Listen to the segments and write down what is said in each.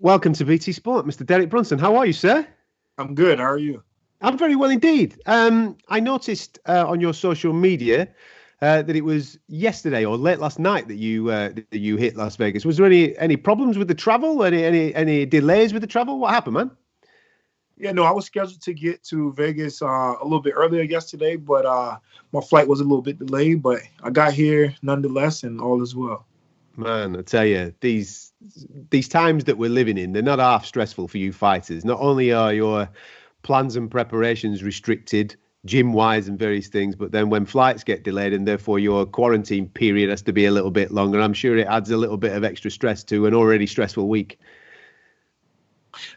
Welcome to BT Sport, Mr. Derek Brunson. How are you, sir? I'm good. How are you? I'm very well indeed. I noticed on your social media that it was yesterday or late last night that you hit Las Vegas. Was there any problems with the travel? Any delays with the travel? What happened, man? Yeah, no, I was scheduled to get to Vegas a little bit earlier yesterday, but my flight was a little bit delayed. But I got here nonetheless, and all is well. Man, I tell you, these times that we're living in, they're not half stressful for you fighters. Not only are your plans and preparations restricted, gym-wise and various things, but then when flights get delayed and therefore your quarantine period has to be a little bit longer, I'm sure it adds a little bit of extra stress to an already stressful week.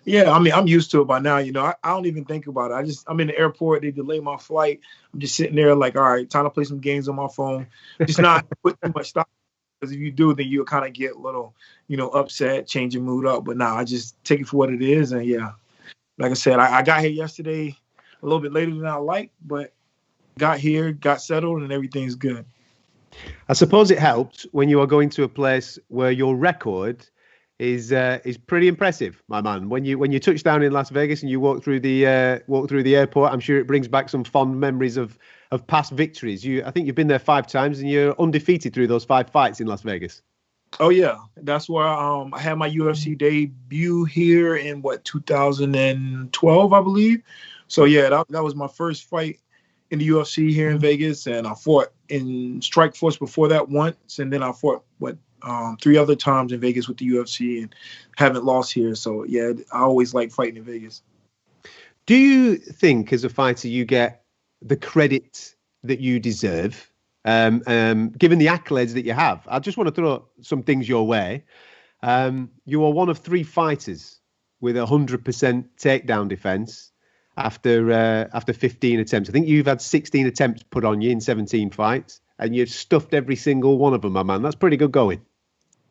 Yeah, I mean, I'm used to it by now. I don't even think about it. I'm in the airport. They delay my flight. I'm just sitting there like, all right, time to play some games on my phone. Just not put too much stock. Because if you do, then you'll kind of get a little, upset, change your mood up. But now I just take it for what it is. And yeah, like I said, I got here yesterday a little bit later than I like, but got here, got settled, and everything's good. I suppose it helps when you are going to a place where your record is pretty impressive, my man. When you touch down in Las Vegas and you walk through the airport, I'm sure it brings back some fond memories of past victories. I think you've been there 5 times and you're undefeated through those 5 fights in Las Vegas. Oh yeah, that's where I had my UFC debut here in 2012, I believe. So yeah, that was my first fight in the UFC here in Vegas, and I fought in Strikeforce before that once, and then I fought 3 other times in Vegas with the UFC and haven't lost here. So yeah, I always like fighting in Vegas. Do you think as a fighter you get the credit that you deserve, given the accolades that you have? I just want to throw some things your way. You are one of 3 fighters with 100% takedown defense after 15 attempts. I think you've had 16 attempts put on you in 17 fights, and you've stuffed every single one of them, my man. That's pretty good going.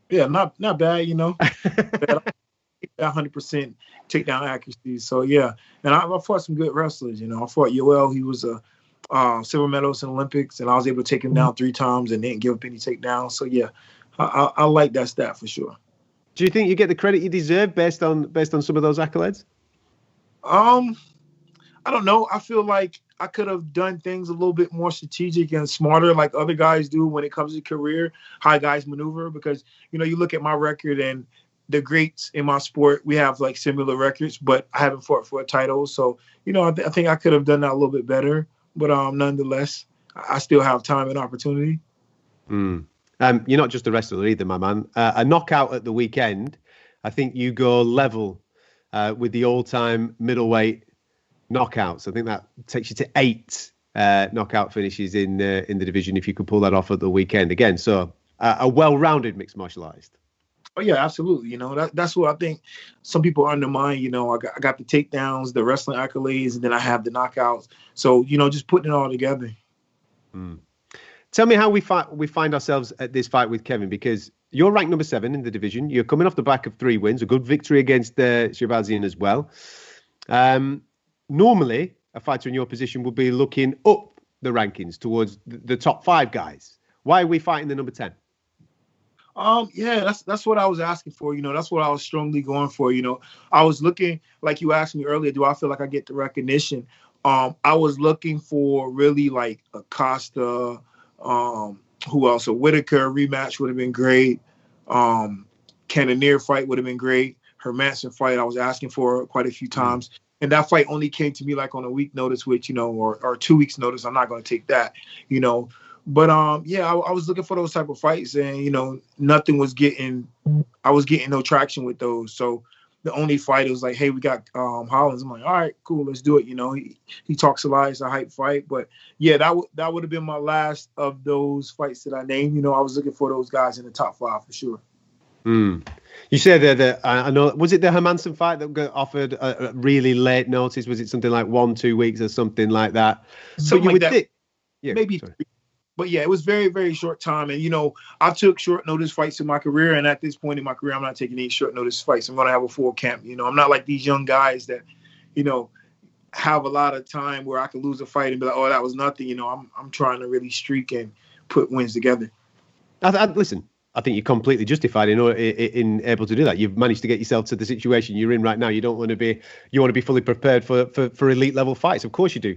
Yeah, not bad, 100% takedown accuracy. So yeah, and I fought some good wrestlers. I fought Yoel. He was a silver medalist in Olympics, and I was able to take him down 3 times and didn't give up any takedowns. So yeah, I like that stat for sure. Do you think you get the credit you deserve based on some of those accolades? I don't know. I feel like I could have done things a little bit more strategic and smarter like other guys do when it comes to career, how guys maneuver. Because, you look at my record and the greats in my sport, we have like similar records, but I haven't fought for a title. So, I think I could have done that a little bit better. But nonetheless, I still have time and opportunity. You're not just a wrestler either, my man. A knockout at the weekend, I think you go level with the all-time middleweight knockouts. I think that takes you to 8 knockout finishes in the division if you could pull that off at the weekend again. So a well-rounded mixed martial artist. Oh yeah, absolutely. That's what I think some people undermine. I got the takedowns, the wrestling accolades, and then I have the knockouts. So just putting it all together. Tell me how we find ourselves at this fight with Kevin, because you're ranked number 7 in the division. You're coming off the back of 3 wins, a good victory against Shavazian as well. Normally, a fighter in your position would be looking up the rankings towards the top 5 guys. Why are we fighting the number 10? Yeah, that's what I was asking for. That's what I was strongly going for. I was looking, like you asked me earlier, do I feel like I get the recognition? I was looking for really like a Costa, who else? A Whitaker rematch would have been great. Cannonier fight would have been great. Hermanson fight I was asking for quite a few times. And that fight only came to me like on a week notice, which, or 2 weeks notice. I'm not going to take that, But, yeah, I was looking for those type of fights and, I was getting no traction with those. So the only fight was like, hey, we got Hollins. I'm like, all right, cool, let's do it. He talks a lot. It's a hype fight. But, yeah, that would have been my last of those fights that I named. I was looking for those guys in the top 5 for sure. You said that I know, was it the Hermanson fight that got offered a really late notice? Was it something like 1-2 weeks or something like that? Something like that. Yeah, maybe. Sorry. But yeah, it was very, very short time. And, I took short notice fights in my career. And at this point in my career, I'm not taking any short notice fights. I'm going to have a full camp. I'm not like these young guys that, have a lot of time where I can lose a fight and be like, oh, that was nothing. I'm trying to really streak and put wins together. Listen, I think you're completely justified in able to do that. You've managed to get yourself to the situation you're in right now. You want to be fully prepared for elite level fights. Of course you do.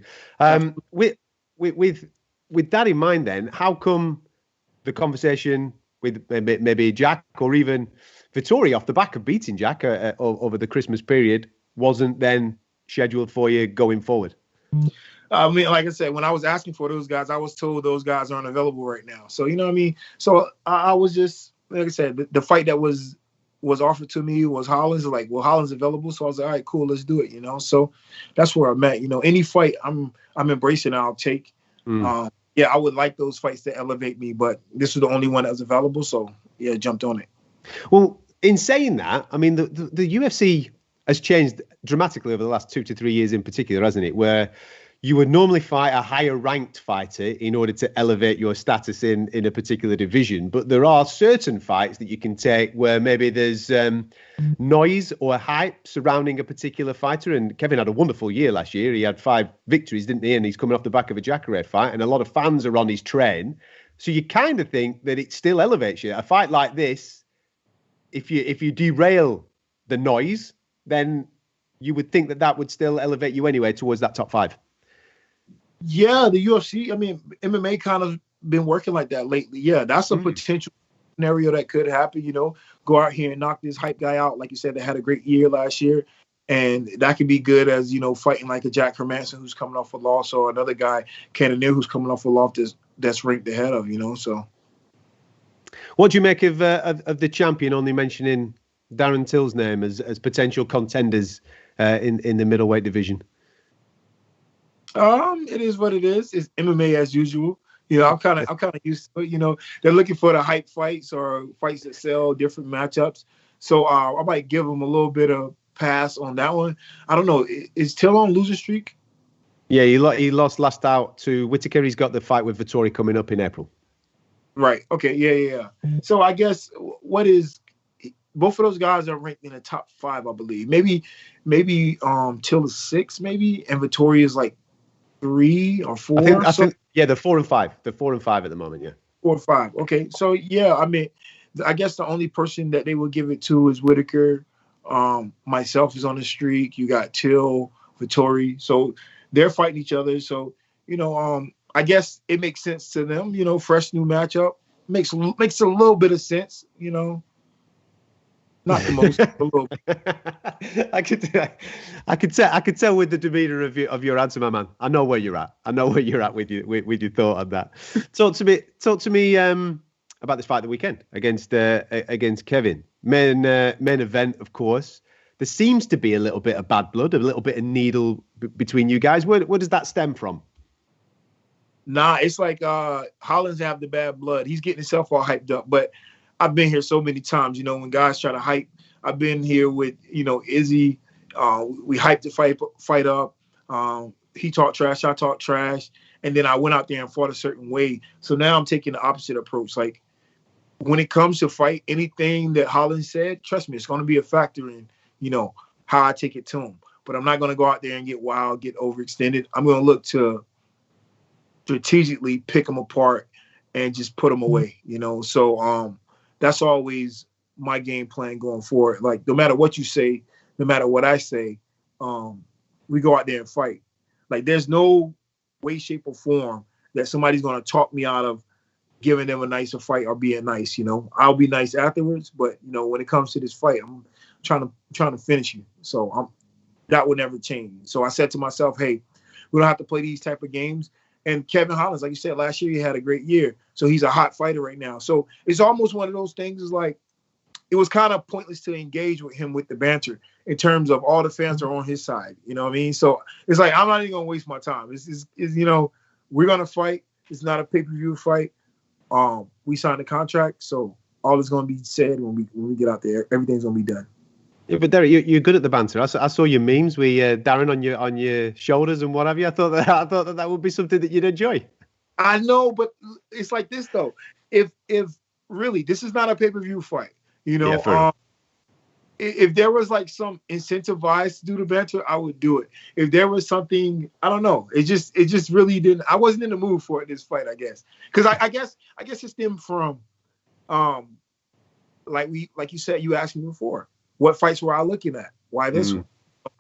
With that in mind, then, how come the conversation with maybe Jack or even Vettori off the back of beating Jack over the Christmas period wasn't then scheduled for you going forward? I mean, like I said, when I was asking for those guys, I was told those guys aren't available right now. So, you know what I mean? So I was just, like I said, the fight that was offered to me was Holland's. Like, well, Holland's available. So I was like, all right, cool, let's do it, you know? So that's where I'm at. You know, any fight I'm embracing, I'll take. Yeah, I would like those fights to elevate me, but this was the only one that was available. So, yeah, jumped on it. Well, in saying that, I mean, the UFC has changed dramatically over the last 2 to 3 years in particular, hasn't it? Where you would normally fight a higher ranked fighter in order to elevate your status in a particular division. But there are certain fights that you can take where maybe there's noise or hype surrounding a particular fighter. And Kevin had a wonderful year last year. He had 5 victories, didn't he? And he's coming off the back of a Jacare fight. And a lot of fans are on his train. So you kind of think that it still elevates you. A fight like this, if you derail the noise, then you would think that would still elevate you anyway towards that top 5. Yeah, the UFC, I mean, MMA kind of been working like that lately. Yeah, that's a potential scenario that could happen, you know, go out here and knock this hype guy out. Like you said, they had a great year last year. And that could be good as, you know, fighting like a Jack Hermanson who's coming off a loss, or another guy, Cannonier, who's coming off a loss that's ranked ahead of, you know, so. What do you make of the champion only mentioning Darren Till's name as potential contenders in the middleweight division? It is what it is. It's MMA as usual. You know, I'm kind of used to it. You know, they're looking for the hype fights or fights that sell different matchups. So I might give them a little bit of pass on that one. I don't know. Is Till on losing streak? Yeah, he lost last out to Whittaker. He's got the fight with Vettori coming up in April. Right. Okay. Yeah. So I guess both of those guys are ranked in the top 5, I believe. Maybe Till is 6, maybe, and Vettori is like 3 or 4. I think yeah, they're 4 and 5. They're 4 and 5 at the moment. Yeah, 4 or 5. Okay, so yeah, I mean, I guess the only person that they will give it to is Whittaker. Myself is on the streak. You got Till, Vettori, so they're fighting each other. So you know, I guess it makes sense to them. You know, fresh new matchup makes a little bit of sense. You know. Not the most, a little bit. I could tell with the demeanor of your answer, my man. I know where you're at. I know where you're at with your thought on that. Talk to me about this fight the weekend against Kevin. Main event, of course. There seems to be a little bit of bad blood, a little bit of needle between you guys. Where does that stem from? Nah, it's like Holland's have the bad blood. He's getting himself all hyped up, but I've been here so many times, you know, when guys try to hype. I've been here with, you know, Izzy. We hyped the fight up. He talked trash, I talked trash. And then I went out there and fought a certain way. So now I'm taking the opposite approach. Like, when it comes to fight, anything that Holland said, trust me, it's going to be a factor in, you know, how I take it to him. But I'm not going to go out there and get wild, get overextended. I'm going to look to strategically pick them apart and just put them away, you know. So, that's always my game plan going forward. Like, no matter what you say, no matter what I say, we go out there and fight. Like, there's no way, shape, or form that somebody's going to talk me out of giving them a nicer fight or being nice. You know, I'll be nice afterwards, but you know, when it comes to this fight, I'm trying to finish you. So that would never change. So I said to myself, hey, we don't have to play these type of games. And Kevin Holland, like you said, last year he had a great year. So he's a hot fighter right now. So it's almost one of those things is like, it was kind of pointless to engage with him with the banter in terms of all the fans are on his side. You know what I mean? So it's like, I'm not even going to waste my time. It's you know, we're going to fight. It's not a pay-per-view fight. We signed a contract. So all is going to be said when we get out there. Everything's going to be done. Yeah, but Derek, you're good at the banter. I saw your memes with Darren on your shoulders and what have you. I thought that would be something that you'd enjoy. I know, but it's like this though. If really this is not a pay-per-view fight, you know. Yeah, if there was like some incentivized to do the banter, I would do it. If there was something, I don't know. It just really didn't. I wasn't in the mood for it this fight, I guess, because I guess it stemmed from like you said, you asked me before, what fights were I looking at? Why this one?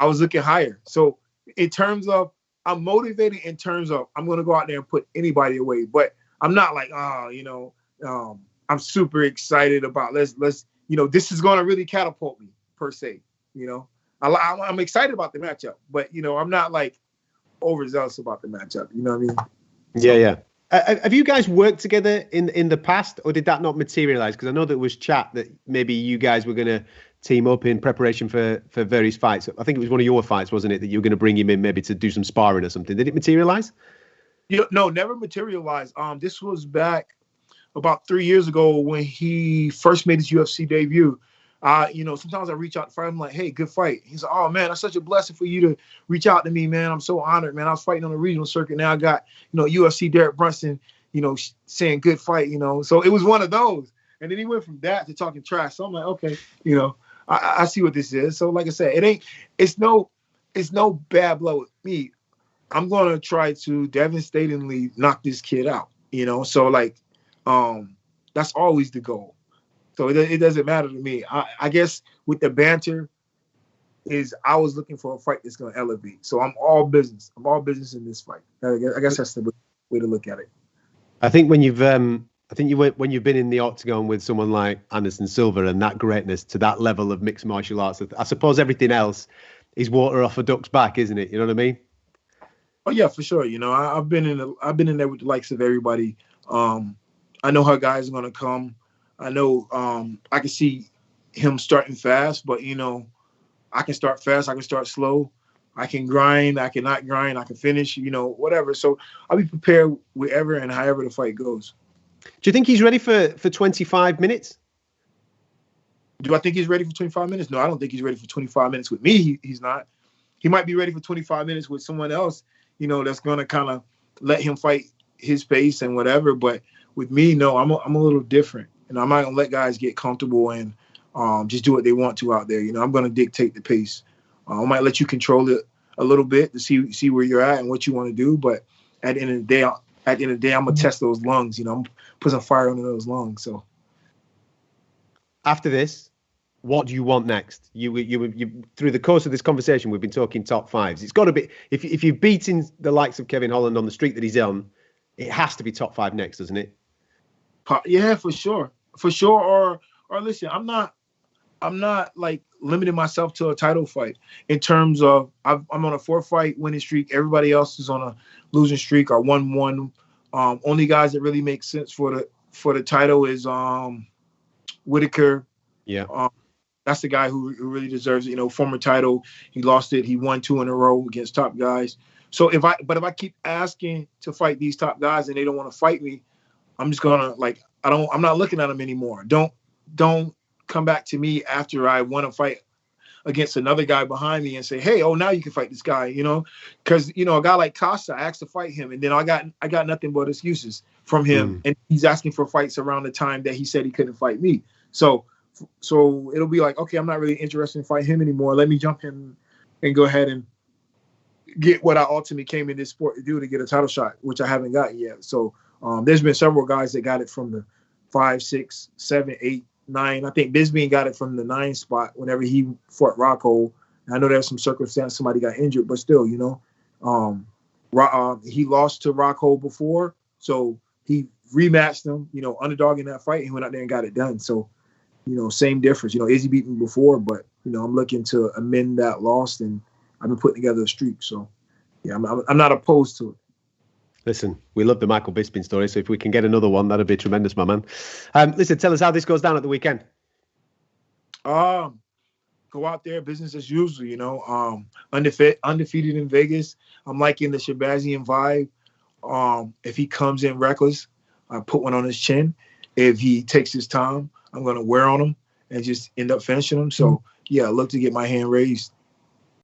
I was looking higher. So in terms of, I'm motivated in terms of I'm going to go out there and put anybody away, but I'm not like, I'm super excited about let's this is going to really catapult me per se. I'm excited about the matchup, but I'm not like overzealous about the matchup. You know what I mean? Yeah. Have you guys worked together in the past, or did that not materialize? Because I know there was chat that maybe you guys were going to team up in preparation for various fights. I think it was one of your fights, wasn't it, that you were going to bring him in maybe to do some sparring or something? Did it materialize? No, never materialized. This was back about 3 years ago when he first made his UFC debut. Sometimes I reach out to fight him like, hey, good fight. He's like, oh man, that's such a blessing for you to reach out to me, man. I'm so honored, man. I was fighting on the regional circuit. Now I got, UFC Derek Brunson, saying good fight, So it was one of those. And then he went from that to talking trash. So I'm like, okay, I see what this is. So like I said, it's no bad blood with me. I'm gonna try to devastatingly knock this kid out, So like, that's always the goal. So it doesn't matter to me. I guess with the banter is I was looking for a fight that's going to elevate. So I'm all business. I'm all business in this fight. I guess that's the way to look at it. I think when you've been in the octagon with someone like Anderson Silva and that greatness to that level of mixed martial arts, I suppose everything else is water off a duck's back, isn't it? You know what I mean? Oh yeah, for sure. I've been in there with the likes of everybody. I know how guys are going to come. I know I can see him starting fast, but, I can start fast. I can start slow. I can grind. I can not grind. I can finish, whatever. So I'll be prepared wherever and however the fight goes. Do you think he's ready for 25 minutes? Do I think he's ready for 25 minutes? No, I don't think he's ready for 25 minutes with me. He's not. He might be ready for 25 minutes with someone else, that's going to kind of let him fight his pace and whatever. But with me, no, I'm a little different. And I'm not going to let guys get comfortable and just do what they want to out there. I'm going to dictate the pace. I might let you control it a little bit to see where you're at and what you want to do. But at the end of the day, I'm going to test those lungs. I'm put some fire under those lungs. So after this, what do you want next? You through the course of this conversation, we've been talking top fives. It's got to be, if you've beaten the likes of Kevin Holland on the streak that he's on, it has to be top five next, doesn't it? Yeah, for sure. Or listen, I'm not like limiting myself to a title fight in terms of I'm on a 4-fight winning streak. Everybody else is on a losing streak or 1-1. Only guys that really make sense for the title is Whitaker. Yeah. That's the guy who really deserves it. Former title. He lost it. He won 2 in a row against top guys. So if I keep asking to fight these top guys and they don't want to fight me, I'm just gonna I'm not looking at them anymore. Don't come back to me after I want to fight against another guy behind me and say, hey, now you can fight this guy, because a guy like Costa, I asked to fight him, and then I got nothing but excuses from him, and he's asking for fights around the time that he said he couldn't fight me. So it'll be like, okay, I'm not really interested in fighting him anymore. Let me jump in and go ahead and get what I ultimately came in this sport to do, to get a title shot, which I haven't gotten yet. So there's been several guys that got it from the 5, 6, 7, 8, 9. I think Bisbee got it from the 9 spot whenever he fought Rockhold. I know there's some circumstance somebody got injured, but still, he lost to Rockhold before, so he rematched him, underdog in that fight, and he went out there and got it done. So, same difference. Izzy beat me before, but I'm looking to amend that loss, and I've been putting together a streak. So, yeah, I'm not opposed to it. Listen, we love the Michael Bisping story, so if we can get another one, that'd be tremendous, my man. Listen, tell us how this goes down at the weekend. Go out there, business as usual, undefeated in Vegas. I'm liking the Shabazian vibe. If he comes in reckless, I put one on his chin. If he takes his time, I'm going to wear on him and just end up finishing him. So, yeah, I look to get my hand raised.